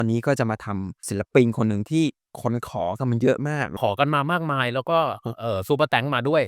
วันนี้ก็จะมาทำศิลปินคนหนึ่งที่คนขอกันมันเยอะมากขอกันมามากมายแล้วก็ซูเปอร์แตงมาด้วย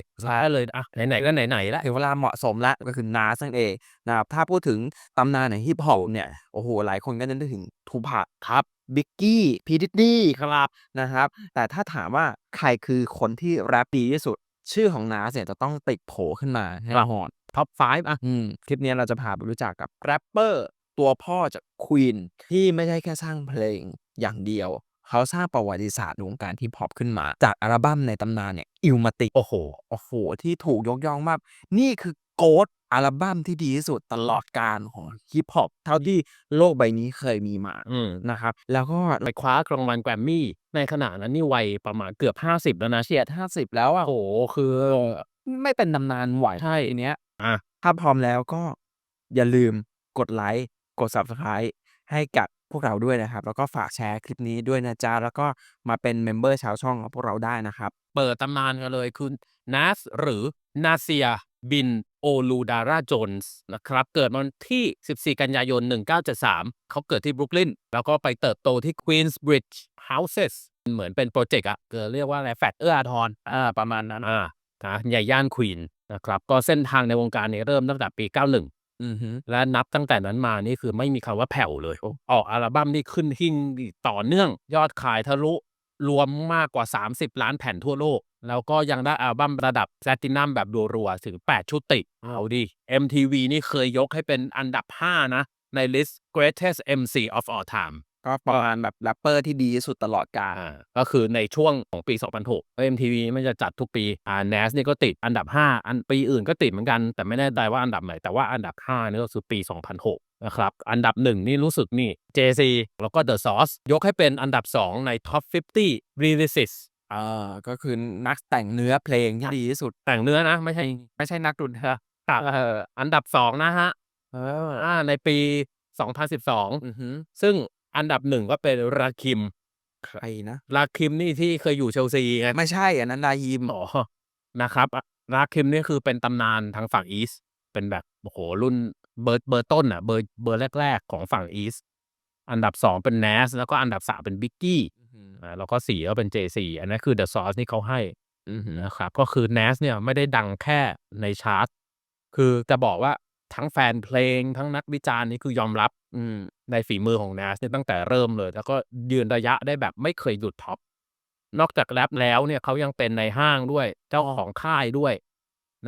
ก็เลยไหนๆก็ไหนๆแล้วถึงเวลาเหมาะสมแล้วก็คือ Nas นั่นเองนะครับถ้าพูดถึงตำนานแห่งฮิปฮอปเนี่ยโอ้โฮหลายคนก็จะนึกถึง Tupac ครับ Biggie P Diddy ครับนะครับแต่ถ้าถามว่าใครคือคนที่แรปดีที่สุดชื่อของ Nas เนี่ยจะต้องติดโผขึ้นมาแน่นอน ท็อป5คลิปเนี้ยเราจะพาไปรู้จักกับแรปเปอร์ตัวพ่อจาก Queen ที่ไม่ใช่แค่สร้างเพลงอย่างเดียว เขาสร้างประวัติศาสตร์ในวงการฮิปฮอปขึ้นมา จากอัลบั้มในตำนานเนี่ย Illmatic โอ้โฮโอ้โฮที่ถูกยกย่องว่านี่คือ GOAT อัลบั้มที่ดีที่สุดตลอดกาลของฮิปฮอปเท่าที่โลกใบนี้เคยมีมาอืมนะครับแล้วก็ไปคว้ารางวัล Grammy ในขณะนั้นนี่วัยประมาณเกือบ50แล้วนะเฉียด50แล้วอะโอ้โฮคือไม่เป็นตำนานไหวใช่ทีเนี้ย อาถ้าพร้อมแล้วก็อย่าลืมกดไลค์กด Subscribe ให้กับพวกเราด้วยนะครับแล้วก็ฝากแชร์คลิปนี้ด้วยนะจ๊ะแล้วก็มาเป็นเมมเบอร์ชาวช่องของพวกเราได้นะครับเปิดตำนานกันเลยคือ Nas หรือ Nasir bin Oloudara Jones นะครับเกิดวันที่14กันยายน1973เขาเกิดที่บรุกลินแล้วก็ไปเติบโตที่ Queensbridge Houses เหมือนเป็นพรอเจกต์เรียกว่าอะไรแฟลตเอื้ออาทรประมาณนั้นในย่านควีนนะครับก็เส้นทางในวงการเริ่มตั้งแต่ปี91อือฮึและนับตั้งแต่นั้นมานี่คือไม่มีคำว่าแผ่วเลยออกอัลบั้มนี่ขึ้นหิ้งต่อเนื่องยอดขายทะลุรวมมากกว่า30ล้านแผ่นทั่วโลกแล้วก็ยังได้อัลบั้มระดับ Platinum แบบรัวๆถึง8ชุดติดเอาดิ MTV นี่เคยยกให้เป็นอันดับ5นะในลิสต์ Greatest MC of All Time ก็ประมาณแบบแรปเปอร์ที่ดีที่สุดตลอดกาลก็คือในช่วงของปี2006 MTV มันจะจัดทุกปี Nas นี่ก็ติดอันดับ5ปีอื่นก็ติดเหมือนกันแต่ไม่แน่ใจว่าอันดับไหนแต่ว่าอันดับ5นี่ก็คือปี2006นะครับอันดับ1นี่รู้สึกนี่ Jay-Z แล้วก็ The Source ยกให้เป็นอันดับ2ใน Top 50 Releases ก็คือนักแต่งเนื้อเพลงที่ดีที่สุดแต่งเนื้อนะไม่ใช่นักดนตรีครับอันดับ2นะครับเออในปี2012อือฮึซึ่งอันดับ1ก็เป็น Rakim ใครนะ Rakim นี่ที่เคยอยู่เชลซีไง ไม่ใช่อันนั้น Raheem อ๋อนะครับRakim นี่คือเป็นตำนานทางฝั่ง East เป็นแบบโอ้โฮรุ่นเบอร์ต้นเบอร์แรกๆของฝั่ง East อันดับ2เป็น Nas แล้วก็อันดับ3เป็น Biggie อือฮึแล้วก็4ก็เป็น Jay-Z อันนั้นคือ The Source ที่เขาให้อือฮึนะครับก็คือ Nas เนี่ยไม่ได้ดังแค่ในชาร์ตคือจะบอกว่าทั้งแฟนเพลงทั้งนักวิจารณ์นี่คือยอมรับอืมในฝีมือของ Nas เนี่ยตั้งแต่เริ่มเลยแล้วก็ยืนระยะได้แบบไม่เคยหลุดท็อป นอกจากแรปแล้วเนี่ยเขายังเป็นนายห้างด้วยเจ้าของค่ายด้วย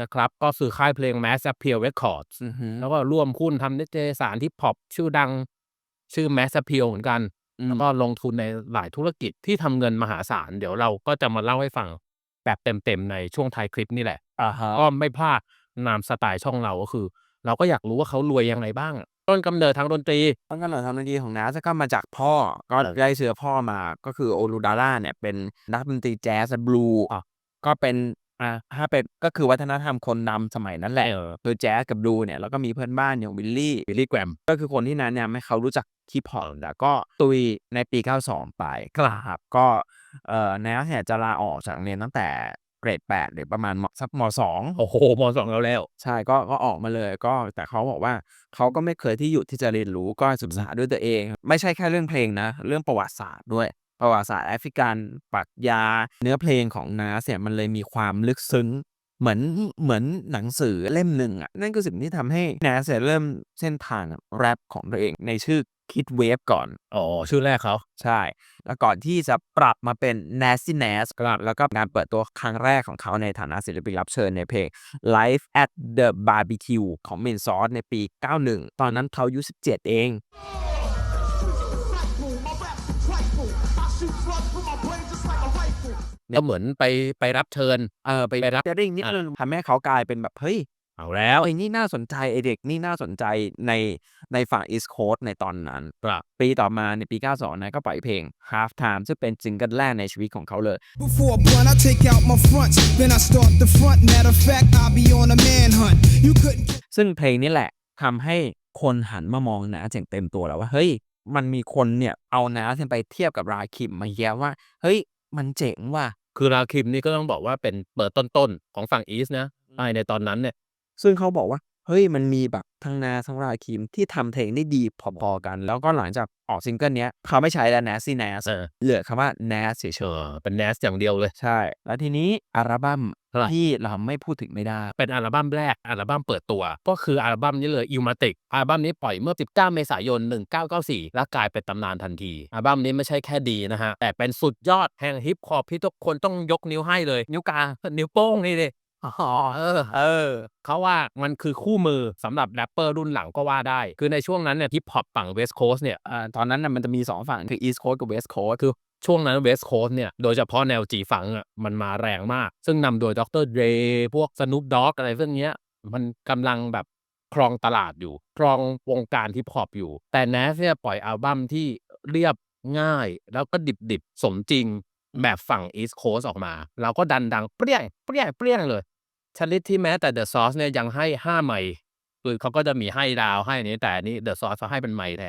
นะครับก็คือค่ายเพลง Mass Appeal Records อือฮึแล้วก็ร่วมหุ้นทำนิตยสาร Hip Hop ชื่อดังชื่อ Mass Appeal เหมือนกันแล้วก็อืมลงทุนในหลายธุรกิจที่ทำเงินมหาศาลเดี๋ยวเราก็จะมาเล่าให้ฟังแบบเต็มๆในช่วงท้ายคลิปนี่แหละอะฮะ ก็ไม่พลาดนามสไตล์ช่องเราก็คือเราก็อยากรู้ว่าเขารวยยังไงบ้างต้นกำเนิดทางดนตรีต้นกำเนิดทำดนตรีของ Nas ก็มาจากพ่อก็ได้เชื้อพ่อมาก็คือ Oludara เนี่ยเป็นนักดนตรีแจ๊สบลูอาก็เป็นถ้าเป็นก็คือวัฒนธรรมคนนำสมัยนั้นแหละคือแจ๊สกับบลูเนี่ยแล้วก็มีเพื่อนบ้านอย่าง Billy Graham ก็คือคนที่แนะนำให้เขารู้จักฮิปฮอปแล้วก็ตุยในปี92ไปครับก็Nas เนี่ยจะลาออกจากโรงเรียนตั้งแต่เกรด8หรือประมาณสักม2 โอ้โฮม2แล้วใช่ก็ออกมาเลยก็แต่เขาบอกว่าเขาก็ไม่เคยที่หยุดที่จะเรียนรู้ก็ศึกษาด้วยตัวเองไม่ใช่แค่เรื่องเพลงนะเรื่องประวัติศาสตร์ด้วยประวัติศาสตร์แอฟริกันปรัชญาเนื้อเพลงของ Nas เนี่ยมันเลยมีความลึกซึ้งเหมือนหนังสือเล่มหนึ่งอะนั่นคือสิ่งที่ทำให้ Nas เนี่ยเริ่มเส้นทางแรปของตัวเองในชื่อ Kid Wave ก่อน อ๋อชื่อแรกเขาใช่แล้วก่อนที่จะปรับมาเป็น Nasty Nas ครับแล้วก็งานเปิดตัวครั้งแรกของเขาในฐานะศิลปินรับเชิญในเพลง Live at the Barbecue ของ Main Source ในปี 91 ตอนนั้นเขาอายุ 17 เอง ก็เหมือนไปรับเชิญไปไปรับfeaturing นิดหนึ่งทำให้เขากลายเป็นแบบเฮ้ยเอาแล้วไอ้นี่น่าสนใจไอ้เด็กนี่น่าสนใจในในฝั่ง East Coast ในตอนนั้นครับปีต่อมาในปี 92นะก็ปล่อยเพลง Halftime ซึ่งเป็นซิงเกิลแรกในชีวิตของเขาเลย Before a blunt, I take out my fronts, then I start the front. Matter of fact, I'll be on a manhunt. You couldn't. ซึ่งเพลงนี้แหละทำให้คนหันมามอง Nas อย่างเต็มตัวแล้วว่าเฮ้ยมันมีคนเนี่ยเอา Nas เนี่ยไปเทียบกับ Rakim มาแย้มว่าเฮ้ยมันเจ๋งว่ะคือ Rakim นี่ก็ต้องบอกว่าเป็นเบอร์ต้นๆของฝั่ง East นะในตอนนั้นเนี่ยซึ่งเขาบอกว่า เฮ้ยมันมีแบบทั้ง Nas ทั้ง Rakim ที่ทำเพลงได้ดีพอๆกัน แล้วก็หลังจากออกซิงเกิลเนี้ยเขาไม่ใช้แล้ว Nasty Nas เออ เหลือคำว่า Nas เฉยเป็น Nas อย่างเดียวเลย ๆใช่ แล้วทีนี้อัลบั้ม อะไร ที่เราไม่พูดถึงไม่ได้ เป็นอัลบั้มแรกอัลบั้มเปิดตัว ก็คืออัลบั้มนี้เลย Illmatic อัลบั้มนี้ปล่อยเมื่อ 19 เมษายน 1994 และกลายเป็นตำนานทันที อัลบั้มนี้ไม่ใช่แค่ดีนะฮะ แต่เป็นสุดยอดแห่งฮิปฮอปที่ทุกคนต้องยกนิ้วให้เลย นิ้วกลางนิ้วโป้งนี่ดิ อ๋อ เออ เขาว่ามันคือคู่มือสำหรับแรปเปอร์รุ่นหลังก็ว่าได้ คือในช่วงนั้นเนี่ยฮิปฮอปฝั่ง West Coast เนี่ย ตอนนั้นน่ะมันจะมี2ฝั่งคือ East Coast กับ West Coast คือช่วงนั้น West Coast เนี่ย โดยเฉพาะแนว G-Funk อะมันมาแรงมาก ซึ่งนำโดย Dr. Dre พวก Snoop Dogg อะไรพวกเนี้ย มันกำลังแบบครองตลาดอยู่ ครองวงการฮิปฮอปอยู่ แต่ Nas เนี่ยปล่อยอัลบัมที่เรียบง่าย แล้วก็ดิบๆ สมจริงแบบฝั่ง East Coast ออกมา แล้วก็ดังเปรี้ยงเปรี้ยงเปรี้ยงเลยชนิดที่แม้แต่ The Source เนี่ยยังให้5ไมค์คือเขาก็จะมีให้ดาวให้อันนี้แต่อันนี้ The Source เขาให้เป็นไมค์แท้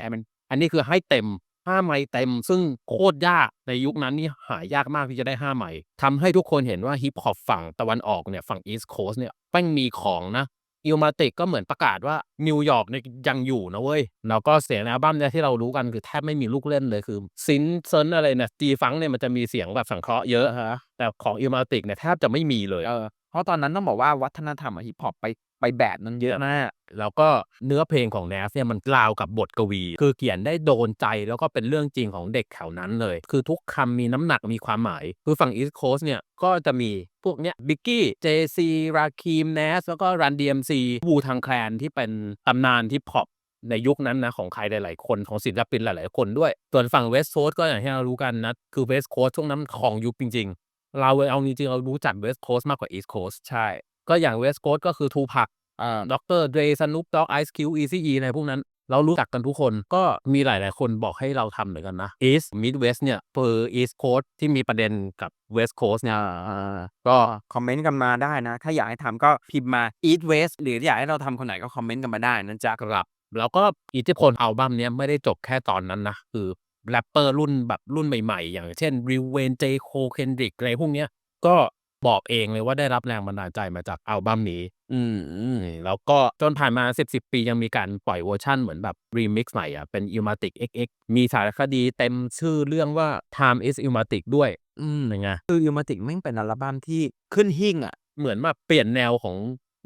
อันนี้คือให้เต็ม5ไมค์เต็มซึ่งโคตรยากในยุคนั้นนี่หายากมากที่จะได้5ไมค์ทำให้ทุกคนเห็นว่าฮิปฮอปฝั่งตะวันออกเนี่ยฝั่ง East Coast เนี่ยแม่งมีของนะ Illmatic ก็เหมือนประกาศว่านิวยอร์กเนี่ยยังอยู่นะเว้ยแล้วก็เสียงในอัลบั้มเนี่ยที่เรารู้กันคือแทบไม่มีลูกเล่นเลยคือซินท์เซินอะไรเนี่ย G-Funk เนี่ยมันจะมีเสียงแบบสังเคราะห์เยอะ อะฮะ แต่ของ Illmatic เนี่ยแทบจะไม่มีเลย เพราะตอนนั้นต้องบอกว่าวัฒนธรรมของฮิปฮอปไปแบบนั้นเยอะมาก แล้วก็เนื้อเพลงของ Nas เนี่ยมันราวกับบทกวี คือเขียนได้โดนใจแล้วก็เป็นเรื่องจริงของเด็กแถวนั้นเลย คือทุกคำมีน้ำหนักมีความหมาย คือฝั่ง East Coast เนี่ยก็จะมีพวกเนี้ย Biggie Jay-Z Rakim Nas แล้วก็ Run DMC Wu-Tang Clan ที่เป็นตำนานฮิปฮอปในยุคนั้นนะของใครหลายๆคนของศิลปินหลายๆคนด้วย ส่วนฝั่ง West Coast ก็อย่างที่เรารู้กันนะคือ West Coast ช่วงนั้นของยุคจริงๆเราเอาจริงๆเรารู้จัก West Coast มากกว่า East Coast ใช่ ก็อย่าง West Coast ก็คือ Tupac Dr. Dre Snoop Dogg Ice Cube Eazy-E อะไรพวกนั้นเรารู้จักกันทุกคนก็มีหลายๆคนบอกให้เราทำเหมือนกันนะ East Midwest เนี่ยคือ East Coast ที่มีประเด็นกับ West Coast เนี่ย ก็คอมเมนต์กันมาได้นะ ถ้าอยากให้ทำก็พิมพ์มา East West หรืออยากให้เราทำคนไหนก็คอมเมนต์กันมาได้นะจ๊ะ ครับแล้วก็อิทธิพลอัลบั้มเนี้ยไม่ได้จบแค่ตอนนั้นนะคือแรปเปอร์รุ่นแบบรุ่นใหม่ๆ อย่างเช่น Lil Wayne J Cole Kendrick อะไรพวกเนี้ยก็บอกเองเลยว่าได้รับแรงบันดาลใจมาจากอัลบั้มนี้แล้วก็จนผ่านมา10 ปียังมีการปล่อยเวอร์ชันเหมือนแบบ Remix ใหม่เป็น Illmatic XX มีสารคดีเต็มชื่อเรื่องว่า Time is Illmatic ด้วยเป็นไง คือ Illmatic แม่งเป็นอัลบั้มที่ขึ้นหิ้งอะ เหมือนแบบเปลี่ยนแนวของ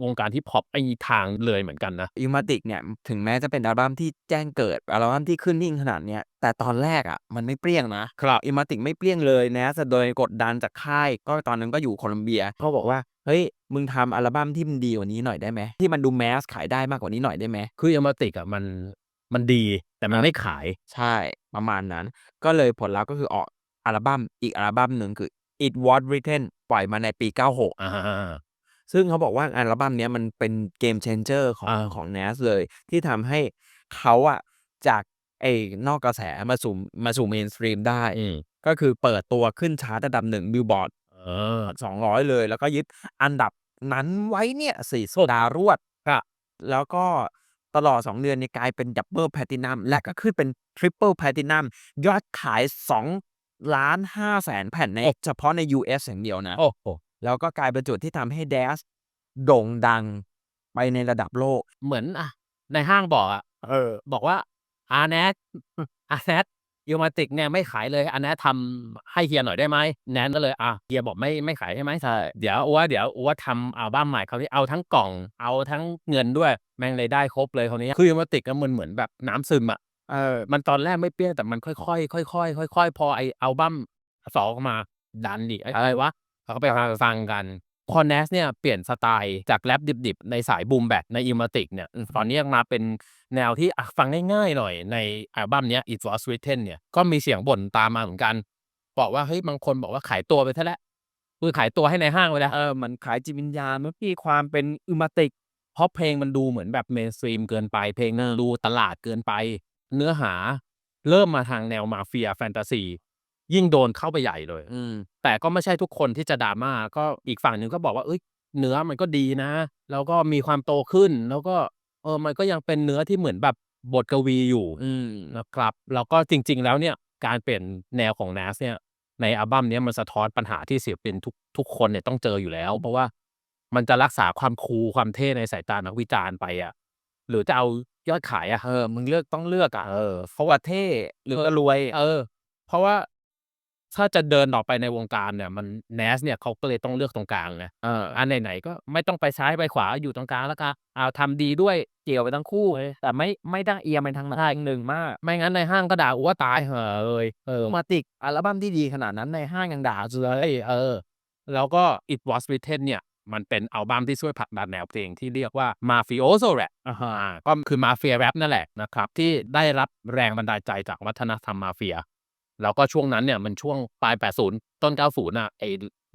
วงการฮิปฮอปไปทางเลยเหมือนกันนะ Illmatic เนี่ยถึงแม้จะเป็นอัลบั้มที่แจ้งเกิดอัลบั้มที่ขึ้นหิ้งขนาดเนี้ยแต่ตอนแรกอะมันไม่เปรี้ยงนะครับ Illmatic ไม่เปรี้ยงเลย Nas โดยกดดันจากค่ายก็ตอนนั้นก็อยู่โคลัมเบียเขาบอกว่าเฮ้ยมึงทำอัลบั้มที่มันดีกว่านี้หน่อยได้ไหมที่มันดู mass ขายได้มากกว่านี้หน่อยได้ไหม คือ Illmatic อะมันดีแต่มันไม่ขาย ใช่ประมาณนั้นก็เลยผลลัพธ์ก็คือออกอัลบั้มอีกอัลบั้มหนึ่งคือ It Was Written ปล่อยมาในปี 96 ซึ่งเขาบอกว่าอัลบั้มเนี้ยมันเป็น Game Changer ของ Nas เลยที่ทำให้เขาอะจากนอกกระแสมาสู่ Mainstream ได้ก็คือเปิดตัวขึ้นชาร์ตอันดับ1 Billboard 200 เลยแล้วก็ยึดอันดับนั้นไว้เนี่ย4สัปดาห์รวดแล้วก็ตลอด2 เดือนเนี่ยกลายเป็น Double Platinum และก็ขึ้นเป็น Triple Platinum ยอดขาย 2,500,000 แผ่นในเฉพาะใน US อย่างเดียวนะ โอ้โห แล้วก็กลายเป็นจุดที่ทำให้ Nas โด่งดังไปในระดับโลก เหมือนในห้างบอกบอกว่าNas Illmatic เนี่ยไม่ขายเลยNas ทำให้เฮียหน่อยได้ไหมแนนก็เลยเฮียบอกไม่ขายใช่ไหมใช่เดี๋ยวอัวทำอัลบั้มใหม่คราวนี้เอาทั้งกล่องเอาทั้งเงินด้วยแม่งเลยได้ครบเลยคราวนี้คือ Illmatic ก็เหมือนแบบน้ำซึมมันตอนแรกไม่เปรี้ยงแต่มันค่อยๆพอไออัลบั้ม2ออกมาดันดิอะไรวะเขาก็ไปฟังกันพอ Nas เนี่ยเปลี่ยนสไตล์จากแรปดิบๆในสายบูมแบปใน Illmatic เนี่ยตอนนี้มาเป็นแนวที่ฟังง่ายๆหน่อยในอัลบั้มเนี้ย It Was Written เนี่ยก็มีเสียงบ่นตามมาเหมือนกันบอกว่าเฮ้ยบางคนบอกว่าขายตัวไปซะแล้วคือขายตัวให้ในห้างไปแล้วมันขายจิตวิญญาณมันมีความเป็น Illmatic เพราะเพลงมันดูเหมือนแบบเมนสตรีมเกินไปเพลงดูตลาดเกินไปเนื้อหาเริ่มมาทางแนวมาเฟียแฟนตาซียิ่งโดนเข้าไปใหญ่เลยแต่ก็ไม่ใช่ทุกคนที่จะดราม่าก็อีกฝั่งหนึ่งก็บอกว่าเอ้ยเนื้อมันก็ดีนะแล้วก็มีความโตขึ้นแล้วก็มันก็ยังเป็นเนื้อที่เหมือนแบบบทกวีอยู่นะครับแล้วก็จริงๆแล้วเนี่ยการเปลี่ยนแนวของ Nas เนี่ยในอัลบั้มนี้มันสะท้อนปัญหาที่ศิลปินทุกคนเนี่ยต้องเจออยู่แล้วเพราะว่า มันจะรักษาความคูลความเท่ในสายตานักวิจารณ์ไปอะหรือจะเอายอดขายอะ มึงต้องเลือกอะ เออ เพราะว่าเท่หรือจะรวย เพราะว่าถ้าจะเดินต่อไปในวงการเนี่ยมัน Nas เนี่ยเขาก็เลยต้องเลือกตรงกลางไงอันไหนๆก็ไม่ต้องไปซ้ายไปขวาอยู่ตรงกลางแล้วกันทำดีด้วย เกี่ยวไปทั้งคู่ แต่ไม่ต้องเอียงไปทางใดหนึ่งมาก ไม่งั้นในห้างก็ด่ากูว่าตายห่าเลย Matic อัลบั้มที่ดีขนาดนั้นในห้างยังด่าเลย แล้วก็ It Was Written เนี่ยมันเป็นอัลบั้มที่ช่วยผลักดันแนวเพลงที่เรียกว่า Mafioso Rap ก็คือมาเฟียแรปนั่นแหละนะครับที่ได้รับแรงบันดาลใจจากวัฒนธรรมมาเฟียแล้วก็ช่วงนั้นเนี่ยมันช่วงปลาย 80 ต้น 90น่ะไอ้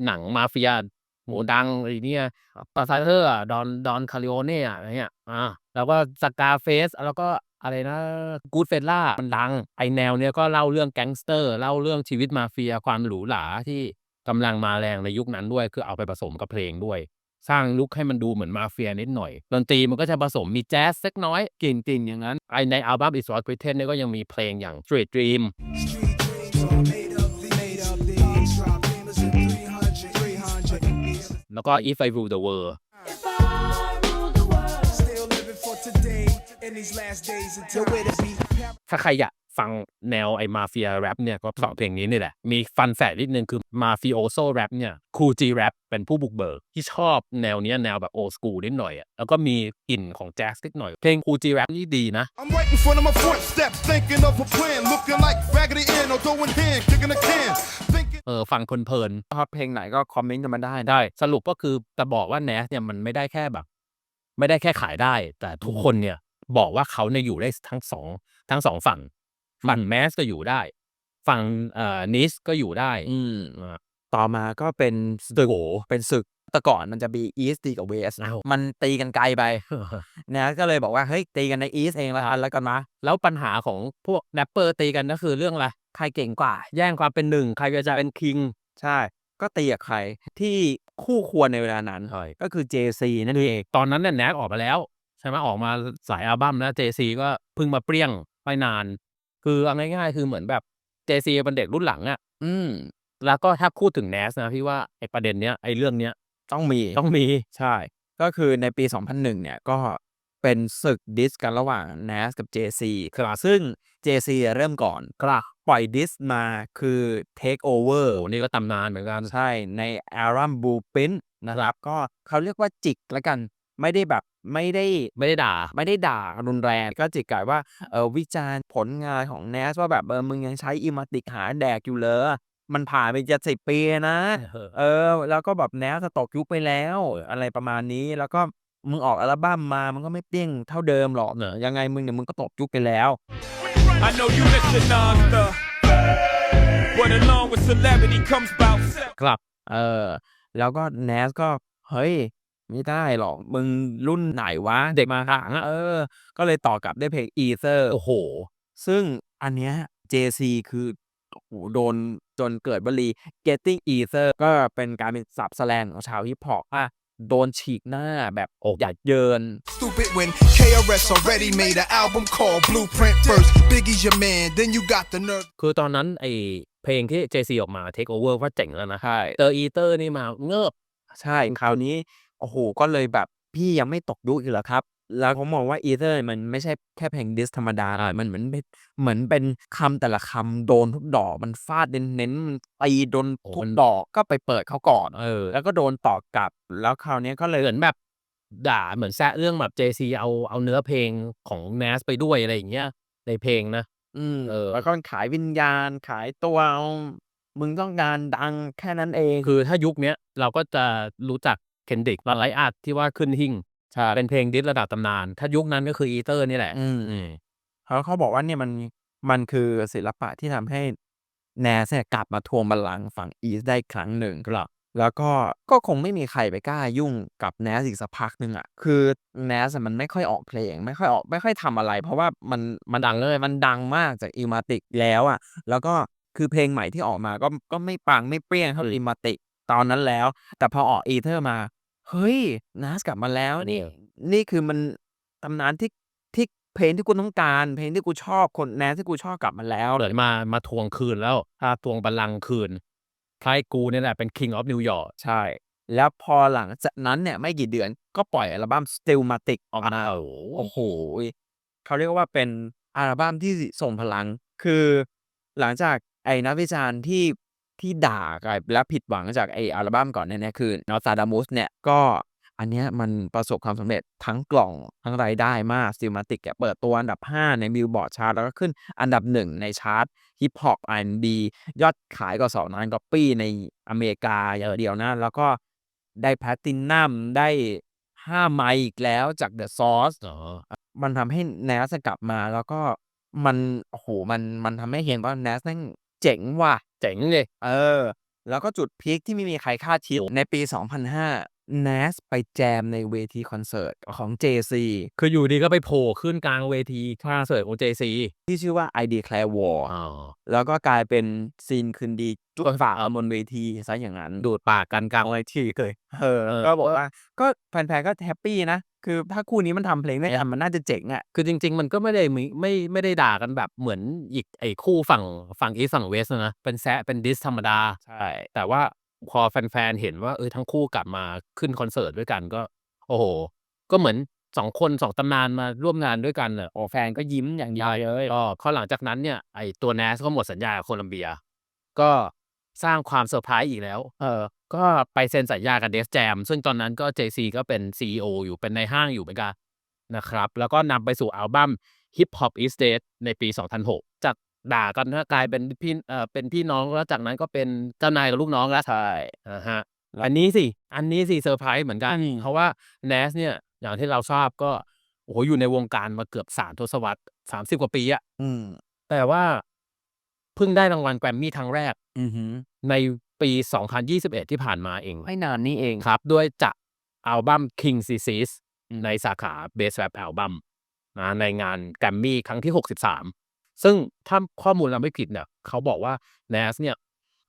หนังมาเฟียโหดังไอ้เนี่ยปาซาเทอร์ดอนคาริโอเน่อะไรเงี้ยแล้วก็สกาเฟสแล้วก็อะไรนะกู๊ดเฟลล่ามันดังไอแนวเนี้ยก็เล่าเรื่องแก๊งสเตอร์เล่าเรื่องชีวิตมาเฟียความหรูหราที่กำลังมาแรงในยุคนั้นด้วยคือเอาไปผสมกับเพลงด้วยสร้างลุคให้มันดูเหมือนมาเฟียนิดหน่อยดนตรีมันก็จะผสมมีแจ๊สเล็กน้อยกลิ่นอย่างนั้นในอัลบั้ม It Was Written เนี่ยก็ยังมีเพลงอย่าง Street Dreamแล้วก็ If I Rule the World ถ้าใครอยากฟังแนวไอ้มาเฟียแรปเนี่ยก็ฟังเพลงนี้นี่แหละมีฟันแฝดนิดนึงคือ Mafioso Rap เนี่ย Cool G Rap เป็นผู้บุกเบิกที่ชอบแนวเนี้ยแนวแบบ old school นิดหน่อยแล้วก็มีกลิ่นของแจ๊สนิดหน่อยเพลง Cool G Rap นี่ดีนะ I'm right in front of my front steps, thinking of a plan, looking like Raggedy Ann or throwing hand, kicking a can, thinking. ฟังเพลิน ชอบเพลงไหนก็คอมเมนต์กันมาได้ ได้สรุปก็คือจะบอกว่า Nas เนี่ยมันไม่ได้แค่แบบไม่ได้แค่ขายได้แต่ทุกคนเนี่ยบอกว่าเขาเนี่ยอยู่ได้ทั้งสองฝั่งแมสก็อยู่ได้ฝั่งนิชก็อยู่ได้ต่อมาก็เป็นศึกแต่ก่อนมันจะมีอีสต์ตีกับเวสต์มันตีกันไกลไป นะก็เลยบอกว่าเฮ้ยตีกันในอีสต์เองแล้วกันนะ แล้วปัญหาของพวกแรปเปอร์ตีกันก็คือเรื่องอะไร ใครเก่งกว่า แย่งความเป็นหนึ่งใครจะเป็นคิง ใช่ก็ตีกับใครที่คู่ควรในเวลานั้นก็คือ JC นั่นเอง ตอนนั้นเนี่ยแน็กออกมาแล้วใช่ไหมออกมาสายอัลบั้มแล้ว JC ก็เพิ่งมาเปรี้ยงไปนานคือเอาง่ายๆคือเหมือนแบบ JC เป็นเด็กรุ่นหลังแล้วก็ถ้าพูดถึง Nas นะพี่ว่าไอ้ประเด็นเนี้ยไอ้เรื่องเนี้ยต้องมี ใช่ ก็คือในปี 2001 เนี่ยก็เป็นศึกดิสกันระหว่าง Nas กับ JC ซึ่ง JC เริ่มก่อนปล่อยดิสมาคือ Take Over นี่ก็ตำนานเหมือนกันใช่ในอัลบั้ม Blueprint นะครับก็เขาเรียกว่าจิกแล้วกันไม่ได้ด่ารุนแรงก็จิกก่ว่าวิจารณ์ผลงานของ Nas ว่าแบบมึงยังใช้อิมาติกหาแดกอยู่เลยมันผ่านไปจะ10 ปีนะแล้วก็แบบ Nas จะตกยุคไปแล้วอะไรประมาณนี้แล้วก็มึงออกอัลบั้มมามันก็ไม่เปรี้ยงเท่าเดิมหรอกยังไงมึงก็ตกยุคไปแล้ว I know you listen non-stop but along with celebrity comes about ครับแล้วก็ Nas ก็เฮ้ยไม่ได้หรอกมึงรุ่นไหนวะเด็กมาหางก็เลยต่อกลับด้วยเพลง Ether โอ้โหซึ่งอันเนี้ย JC คือโดนจนเกิดวลี Getting Ether ก็เป็นการเป็นศัพท์แสแลงของชาวฮิปฮอปโดนฉีกหน้าแบบหยัดเยิน Stupid when KRS already made an album called Blueprint first. Biggie's your man, then you got the nerve. คือตอนนั้นไอ้เพลงที่ JC ออกมา Take Over ว่าเจ๋งแล้วนะเจอ Ether นี่มาเงิบใช่คราวนี้โอ้โหก็เลยแบบพี่ยังไม่ตกยุคอีกเหรอครับแล้วผมมองว่า Ether มันไม่ใช่แค่เพลงดิสธรรมดามันเหมือนเป็นคำแต่ละคำโดนทุกดอกมันฟาดเน้นมันตีโดนทุกดอกก็ไปเปิดเขาก่อนแล้วก็โดนตอบกลับแล้วคราวนี้ก็เลยเหมือนแบบด่าเหมือนแซะเรื่องแบบ JC เอาเนื้อเพลงของ Nas ไปด้วยอะไรอย่างเงี้ยในเพลงนะแล้วก็ขายวิญญาณขายตัวมึงต้องการดังแค่นั้นเองคือถ้ายุคนี้เราก็จะรู้จักเคนดริกไลท์อาร์ตที่ว่าขึ้นหิ้งเป็นเพลงดิสระดับตำนานถ้ายุคนั้นก็คือ Ether นี่แหละเขาบอกว่าเนี่ยมันคือศิลปะที่ทำให้ Nas กลับมาทวงบัลลังก์ฝั่งอีสได้ครั้งหนึ่งแล้วก็คงไม่มีใครไปกล้ายุ่งกับ Nas อีกสักพักนึงคือ Nas มันไม่ค่อยออกเพลงไม่ค่อยทำอะไรเพราะว่ามันดังเลยมันดังมากจาก Illmatic แล้วแล้วก็คือเพลงใหม่ที่ออกมาก็ไม่ปังไม่เปรี้ยงเท่า Illmatic ตอนนั้นแล้วแต่พอออก Ether มาเฮ้ย Nas กลับมาแล้วนี่คือมันตำนานที่เพลงที่กูต้องการเพลงที่กูชอบคน Nas ที่กูชอบกลับมาแล้วเลยมาทวงคืนแล้วทวงบัลลังก์คืนใครกูเนี่ยแหละเป็น King of New York ใช่ แล้วพอหลังจากนั้นเนี่ยไม่กี่เดือนก็ปล่อยอัลบั้ม Stillmatic ออกมา โอ้โห เขาเรียกว่าเป็นอัลบั้มที่ส่งพลัง คือหลังจากไอ้นักวิจารณ์ที่ด่ากันและผิดหวังจากไอ้อัลบั้มก่อนหน้าเนี้ยคือ Nostradamus เนี่ยก็อันเนี้ยมันประสบความสำเร็จทั้งกล่องทั้งรายได้มาก Stillmatic เปิดตัวอันดับ 5 ใน Billboard Chart แล้วก็ขึ้นอันดับ 1 ในชาร์ต Hip Hop R&B ยอดขายกว่า2ล้านก๊อปปี้ในอเมริกาอย่างเดียวนะ แล้วก็ได้แพลตินัมได้5ไมค์อีกแล้วจาก The Source มันทำให้ Nas กลับมาแล้วก็มันโอ้โหมันทำให้เห็นว่า Nas แม่งเจ๋งว่ะ เจ๋งเลย แล้วก็จุดพีคที่ไม่มีใครคาดคิดในปี 2005 Nas ไปแจมในเวทีคอนเสิร์ตของ Jay-Z คืออยู่ดีก็ไปโผล่ขึ้นกลางเวทีคอนเสิร์ตของ JC ที่ชื่อว่า I Declare War แล้วก็กลายเป็นซีนคืนดีจุดฝากบนเวทีซะอย่างนั้น ดูดปากกันกลางเวทีเลย ก็บอกว่าก็แฟนๆก็แฮปปี้นะ คือถ้าคู่นี้มันทำเพลงได้มันน่าจะเจ๋งอ่ะ คือจริงๆมันก็ไม่ได้ไม่ได้ด่ากันแบบเหมือนอีกไอ้คู่ฝั่งอีสฝั่งเวสนะเป็นแซะเป็นดิสธรรมดา ใช่ แต่ว่าพอแฟนๆเห็นว่าทั้งคู่กลับมาขึ้นคอนเสิร์ตด้วยกันก็ โอ้โห ก็เหมือน2 ตำนานมาร่วมงานด้วยกันน่ะ แฟนก็ยิ้มอย่างเดียวเลย ก็ข้อหลังจากนั้นเนี่ยไอ้ตัว Nas ก็หมดสัญญากับโคลัมเบีย ก็สร้างความเซอร์ไพรส์อีกแล้ว ก็ไปเซ็นสัญญากับ Def Jam ซึ่งตอนนั้นก็ JC ก็เป็น CEO อยู่เป็นนายห้างอยู่เหมือนกันนะครับ แล้วก็นำไปสู่อัลบั้ม Hip Hop Is Dead ในปี 2006 จากด่ากันกลายเป็นพี่น้องแล้วจากนั้นก็เป็นเจ้านายกับลูกน้องแล้ว ใช่ ฮะอันนี้สิเซอร์ไพรส์เหมือนกัน เพราะว่า Nas เนี่ยอย่างที่เราทราบก็โอ้โหอยู่ในวงการมาเกือบ3 ทศวรรษ 30 กว่าปีอะแต่ว่าเพิ่งได้รางวัลแกรมมี่ครั้งแรกในปี 2021 ที่ผ่านมาเอง ไม่นานนี้เอง ครับด้วยจากอัลบั้ม King Disease ในสาขา Best Rap Album นะในงานแกรมมี่ครั้งที่ 63 ซึ่งถ้าข้อมูลเราไม่ผิดเนี่ยเขาบอกว่า Nas เนี่ย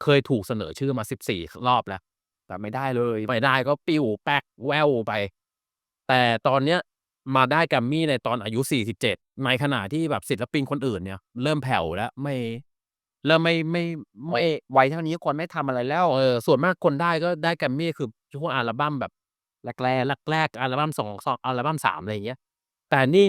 เคยถูกเสนอชื่อมา14 รอบแล้ว แต่ไม่ได้เลย ไม่ได้ก็ปิ้วแป๊กแว่วไป แต่ตอนเนี้ยมาได้แกรมมี่ในตอนอายุ 47 ในขณะที่แบบศิลปินคนอื่นเนี่ยเริ่มแผ่วแล้วเริ่มไม่ วัยเท่านี้คนไม่ทำอะไรแล้ว ส่วนมากคนได้ก็ได้แกรมมี่คือช่วงอัลบั้มแบบแรกอัลบั้ม2อัลบั้ม3อะไรอย่างเงี้ยแต่นี่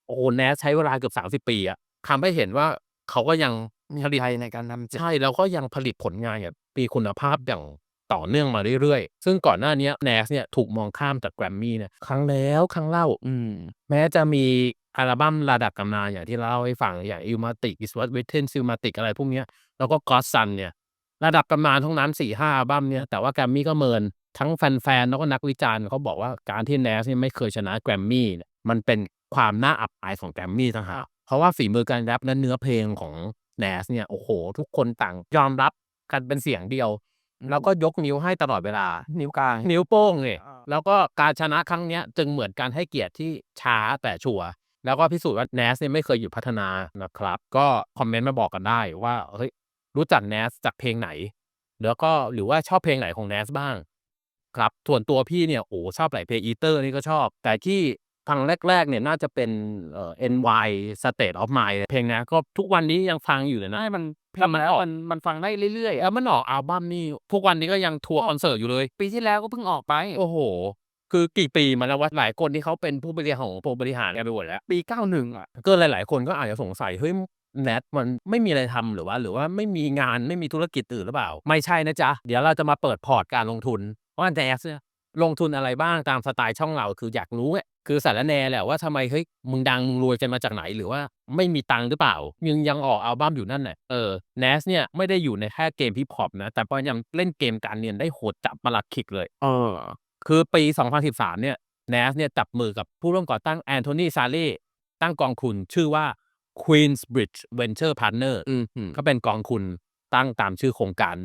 โอ้โห Nas ใช้เวลาเกือบ30 ปีอะทำให้เห็นว่าเขาก็ยัง มี ผลิต ใจในการทำ ใช่แล้วก็ยังผลิตผลงานแบบมีคุณภาพอย่างต่อเนื่องมาเรื่อยๆ ซึ่งก่อนหน้าเนี้ย Nas เนี่ยถูกมองข้ามจากแกรมมี่เนี่ยครั้งแล้วครั้งเล่า แม้จะมีอัลบั้มระดับตำนานอย่างที่เล่าให้ฟังอย่าง Illmatic Is What Written Stillmatic อะไรพวกเนี้ยแล้วก็ Godson เนี่ยระดับตำนานทั้งนั้น 4-5 อัลบั้มเนี่ยแต่ว่าแกรมมี่ก็เมินทั้งแฟนๆแล้วก็นักวิจารณ์เขาบอกว่าการที่ Nas เนี่ยไม่เคยชนะแกรมมี่เนี่ยมันเป็นความน่าอับอายของแกรมมี่ต่างหากเพราะว่าฝีมือการแรปและเนื้อเพลงของ Nas เนี่ยโอ้โหทุกคนต่างยอมรับกันเป็นเสียงเดียว แล้วก็ยกนิ้วให้ตลอดเวลา นิ้วกลาง นิ้วโป้งเนี่ยแล้วก็การชนะครั้งเนี้ยจึงเหมือนการให้เกียรติที่ช้าแต่ชัวร์แล้วก็พิสูจน์ว่า Nas เนี่ยไม่เคยหยุดพัฒนานะครับ ก็คอมเมนต์มาบอกกันได้ว่าเฮ้ยรู้จัก Nas จากเพลงไหนแล้วก็หรือว่าชอบเพลงไหนของ Nas บ้างครับส่วนตัวพี่เนี่ยโอ้ชอบหลายเพลง Eater นี่ก็ชอบ แต่ที่ฟังแรกๆเนี่ยน่าจะเป็นNY State of Mind เพลงนี้ก็ทุกวันนี้ยังฟังอยู่เลยนะมันฟังได้เรื่อยๆมันออกอัลบั้มนี่ทุกวันนี้ก็ยังทัวร์คอนเสิร์ตอยู่เลย ปีที่แล้วก็เพิ่งออกไป โอ้โห คือกี่ปีมาแล้ววะหลายคนที่เขาเป็นผู้บริหารกันไปหมดแล้ว ปี 91 อ่ะ ก็หลายๆคนก็อาจจะสงสัย เฮ้ย Nas มันไม่มีอะไรทำหรือว่าไม่มีงานไม่มีธุรกิจอื่นหรือเปล่า ไม่ใช่นะจ๊ะ เดี๋ยวเราจะมาเปิดพอร์ตการลงทุนว่า Nas เนี่ยลงทุนอะไรบ้างตามสไตล์ช่องเราคืออยากรู้อะคือสารแหน่แหละว่าทำไมเฮ้ยมึงดังมึงรวยกันมาจากไหนหรือว่าไม่มีตังค์หรือเปล่ายังออกอัลบั้มอยู่นั่นแหละNas เนี่ยไม่ได้อยู่ในแค่เกมฮิปฮอปนะแต่ก็ยังเล่นเกมการเงินได้โหดจับประหลัดขิกเลยคือปี 2013 เนี่ย Nas เนี่ยจับมือกับผู้ร่วมก่อตั้งแอนโทนีซาเล่ตั้งกองทุนชื่อว่า Queensbridge Venture Partner ก็เป็นกองทุนตั้งตามชื่อโครงการ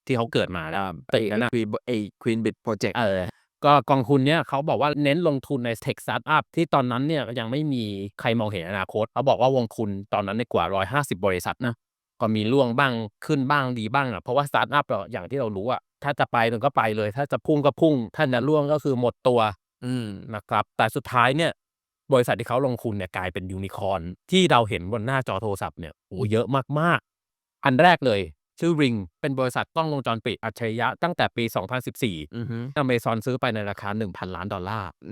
ที่เขาเกิดมาแล้วปีนั้นนะ Queenbridge Project ก็กองทุนเนี้ยเขาบอกว่าเน้นลงทุนใน Tech Startup ที่ตอนนั้นเนี่ยยังไม่มีใครมองเห็นอนาคตเขาบอกว่าวงทุนตอนนั้นในกว่า150 บริษัทนะก็มีร่วงบ้างขึ้นบ้างดีบ้างเพราะว่า Startup เราอย่างที่เรารู้อะถ้าจะไปมันก็ไปเลยถ้าจะพุ่งก็พุ่งถ้าจะร่วงก็คือหมดตัวนะครับแต่สุดท้ายเนี่ยบริษัทที่เขาลงทุนเนี่ยกลายเป็นยูนิคอร์นที่เราเห็นบนหน้าจอโทรศัพท์เนี่ยโอ้เยอะมากๆอันแรกเลย ชื่อ Ring เป็นบริษัทกล้องวงจรปิดอัจฉริยะตั้งแต่ปี 2014 อือฮึ Amazon ซื้อไปในราคา $1,000 ล้าน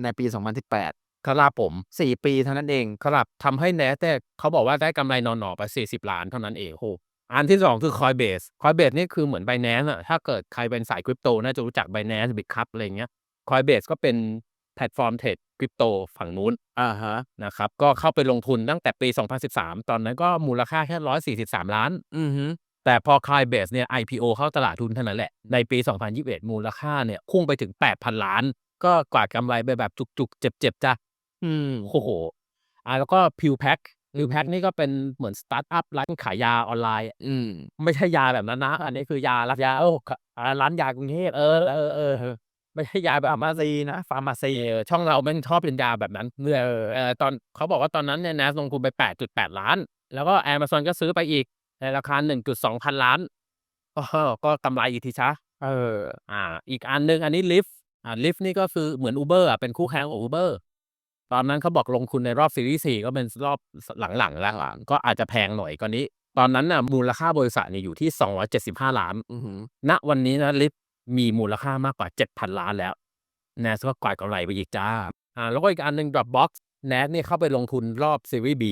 ในปี 2018 ครับผม 4 ปีเท่านั้นเอง ครับทำให้ NAS เนี่ยเขาบอกว่าได้กำไรหน่อๆไป40 ล้านเท่านั้นเองโอ้โฮอันที่ 2 คือ Coinbase Coinbase นี่คือเหมือน Binance อะถ้าเกิดใครเป็นสายคริปโตน่าจะรู้จัก Binance Bitcup อะไรอย่างเงี้ย Coinbase ก็เป็นแพลตฟอร์มเทรดคริปโตฝั่งนู้น อะฮะ นะครับก็เข้าไปลงทุนตั้งแต่ปี 2013 ตอนนั้นก็มูลค่าแค่143 ล้าน อือฮึ แต่พอ Coinbase เนี่ย IPO เข้าตลาดหุ้นเท่านั้นแหละ ในปี 2021 มูลค่าเนี่ยพุ่งไปถึง 8,000 ล้าน ก็กวาดกำไรไปแบบจุกๆ เจ็บๆจ้ะ อืม โอ้โฮแล้วก็ PillPack PillPack นี่ก็เป็นเหมือนสตาร์ตอัปร้านขายยาออนไลน์ อืม ไม่ใช่ยาแบบนั้นนะ อันนี้คือยารักยาร้านยากรุงเทพไม่ใช่ยาแบบ ฟาร์มาซีนะ ฟาร์มาซี ช่องเราแม่งชอบเป็นยาแบบนั้นตอนเขาบอกว่าตอนนั้นเนี่ย NAS ลงทุนไป 8.8 ล้าน แล้วก็ Amazon ก็ซื้อไปอีกในราคา 1.2 พันล้านก็กำไรอีกทีเสีย เออ อีกอันหนึ่งอันนี้ Lyft Lyft นี่ก็คือเหมือน Uber อะเป็นคู่แข่งของ Uber ตอนนั้นเขาบอกลงทุนในรอบซีรีส์ 4 ก็เป็นรอบหลังๆแล้วก็อาจจะแพงหน่อยกว่านี้ ตอนนั้นน่ะมูลค่าบริษัทเนี่ยอยู่ที่275 ล้าน อือฮึ ณวันนี้นะ Lyft มีมูลค่ามากกว่า 7,000 ล้านแล้ว NAS ก็กวาดกำไรไปอีกจ้ะแล้วก็อีกอันหนึ่ง Dropbox NAS เนี่ยเข้าไปลงทุนรอบซีรีส์ B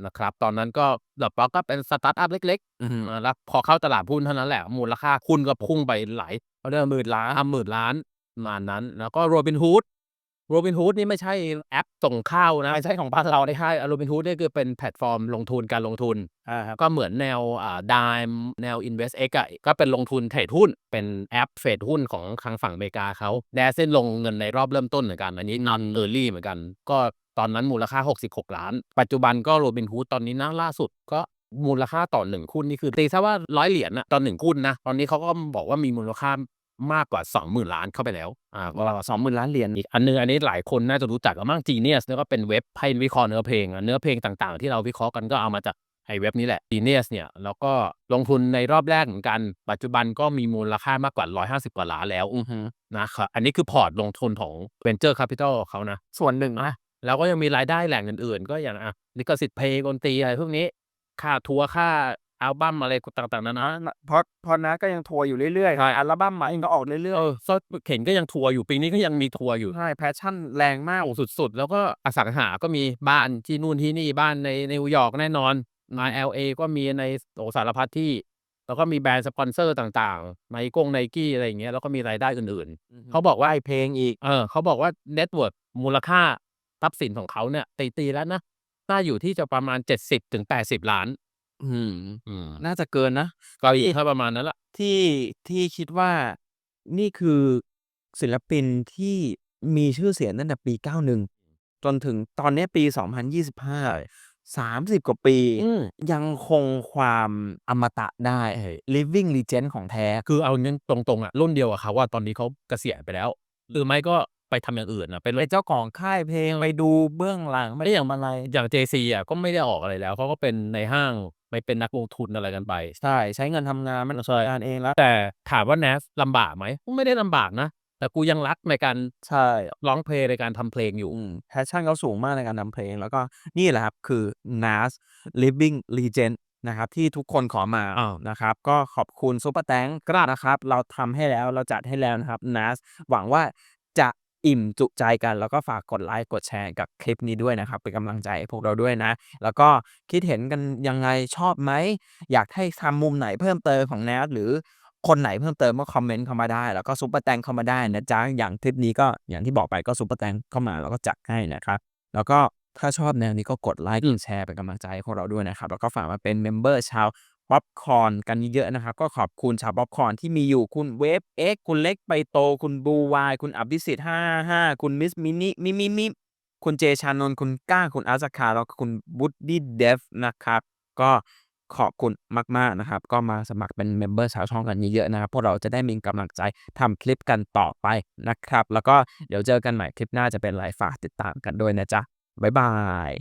นะครับตอนนั้นก็ Dropbox ก็เป็นสตาร์ตอัปเล็ก อือฮึ ๆแล้วพอเข้าตลาดหุ้นเท่านั้นแหละ มูลค่าหุ้นก็พุ่งไปหลายเขาเรียกว่าหมื่นล้านหมื่นล้านประมาณนั้น แล้วก็ Robinhood นี่ไม่ใช่แอปส่งข้าวนะ ไม่ใช่ของบ้านเราไม่ใช่ Robinhood นี่คือเป็นแพลตฟอร์มลงทุนการลงทุน ครับ ก็เหมือนแนวDime แนว InvestX อะก็เป็นลงทุนเทรดหุ้น เป็นแอปเทรดหุ้นของทางฝั่งอเมริกาเขา NAS ลงเงินในรอบเริ่มต้นเหมือนกัน อันนี้ Non Early เหมือนกัน ก็ตอนนั้นมูลค่า 66 ล้าน ปัจจุบันก็ Robinhood ตอนนี้นะล่าสุดก็มูลค่าต่อ1หุ้นนี่คือตีซะว่า$100ต่อ1หุ้นนะ ตอนนี้เขาก็บอกว่ามีมูลค่ามากกว่า 20,000 ล้านเข้าไปแล้วว่า20,000 ล้านเหรียญ อีกอันหนึ่งอันนี้หลายคนน่าจะรู้จักกันมั้ง Genius เนี่ยก็เป็นเว็บให้วิเคราะห์เนื้อเพลงเนื้อเพลงต่างๆที่เราวิเคราะห์กันก็เอามาจากไอ้เว็บนี้แหละ Genius เนี่ยแล้วก็ลงทุนในรอบแรกเหมือนกัน ปัจจุบันก็มีมูลค่ามากกว่า150 กว่าล้านแล้ว อือฮึ นะครับอันนี้คือพอร์ตลงทุนของ Venture Capital เขานะ ส่วนหนึ่งนะ แล้วก็ยังมีรายได้แหล่งอื่นๆ ก็อย่างลิขสิทธิ์เพลงดนตรีอะไรพวกนี้ ค่าทัวร์ค่าอัลบัมอะไรต่างๆนานา เพราะNASก็ยังทัวร์อยู่เรื่อยๆ อัลบั้มใหม่ก็ออกเรื่อยๆ ก็เห็นก็ยังทัวร์อยู่ปีนี้ก็ยังมีทัวร์อยู่ ใช่ passion แรงมาก สุดๆ แล้วก็อสังหาก็มีบ้านที่นู่นที่นี่บ้านในนิวยอร์กแน่นอนมา LA ก็มีในสารพัดที่ แล้วก็มีแบรนด์สปอนเซอร์ต่างๆ Nike อะไรอย่างเงี้ยแล้วก็มีรายได้อื่นๆ เขาบอกว่า เพลงอีก เขาบอกว่า Net Worth มูลค่าทรัพย์สินของเขาเนี่ยตีแล้วนะน่าอยู่ที่จะประมาณ 70-80 ล้าน น่าจะเกินนะ ก็ถ้าประมาณนั้นแหละ ที่คิดว่านี่คือศิลปินที่มีชื่อเสียงตั้งแต่ปี 91 จนถึงตอนนี้ปี 2025 30 กว่าปี ยังคงความอมตะได้ living legend ของแท้ คือเอางั้นตรงๆรุ่นเดียวกับเขาว่าตอนนี้เขาเกษียณไปแล้ว หรือไม่ก็ไปทำอย่างอื่นเป็น เป็นเจ้าของค่ายเพลงไปดูเบื้องหลังไม่ได้อย่างอะไร อย่าง JC ก็ไม่ได้ออกอะไรแล้วเขาก็เป็นในห้างไปเป็นนักลงทุนอะไรกันไป ใช่ใช้เงินทำงานมันงานเองแล้ว แต่ถามว่า NAS ลำบากไหมไม่ได้ลำบากนะ แต่กูยังรักในการ ใช่ ร้องเพลงในการทำเพลงอยู่ passion เขาสูงมากในการทำเพลง แล้วก็นี่แหละครับคือ NAS living legend นะครับที่ทุกคนขอมานะครับก็ขอบคุณซุปเปอร์แตงนะครับเราทำให้แล้วเราจัดให้แล้วนะครับ NAS หวังว่าจะอิ่มจุใจกันแล้วก็ฝากกดไลค์กดแชร์กับคลิปนี้ด้วยนะครับเป็นกำลังใจให้พวกเราด้วยนะแล้วก็คิดเห็นกันยังไงชอบไหมอยากให้ทำมุมไหนเพิ่มเติมของ NAS หรือคนไหนเพิ่มเติมก็คอมเมนต์เข้ามาได้แล้วก็ซุปเปอร์แตงเข้ามาได้นะจ๊ะอย่างคลิปนี้ก็อย่างที่บอกไปก็ซุปเปอร์แตงเข้ามาแล้วก็จัดให้นะครับแล้วก็ถ้าชอบแนวนี้ก็กดไลค์กดแชร์เป็นกำลังใจให้พวกเราด้วยนะครับแล้วก็ฝากมาเป็นเมมเบอร์ชาวป๊อปคอร์นกันเยอะๆนะครับก็ขอบคุณชาวป๊อปคอร์นที่มีอยู่คุณเวฟเอ็กคุณเล็กไปโตคุณบูวายคุณอภิสิทธิ์555คุณมิสมินิมิคุณเจชานนท์คุณก้าคุณอาซาคาแล้วก็คุณบูดดี้เดฟนะครับก็ขอบคุณมากๆนะครับก็มาสมัครเป็นเมมเบอร์ชาวช่องกันเยอะๆนะครับพวกเราจะได้มีกำลังใจทำคลิปกันต่อไปนะครับแล้วก็เดี๋ยวเจอกันใหม่คลิปหน้าจะเป็นอะไรฝากติดตามกันด้วยนะจ๊ะบ๊ายบาย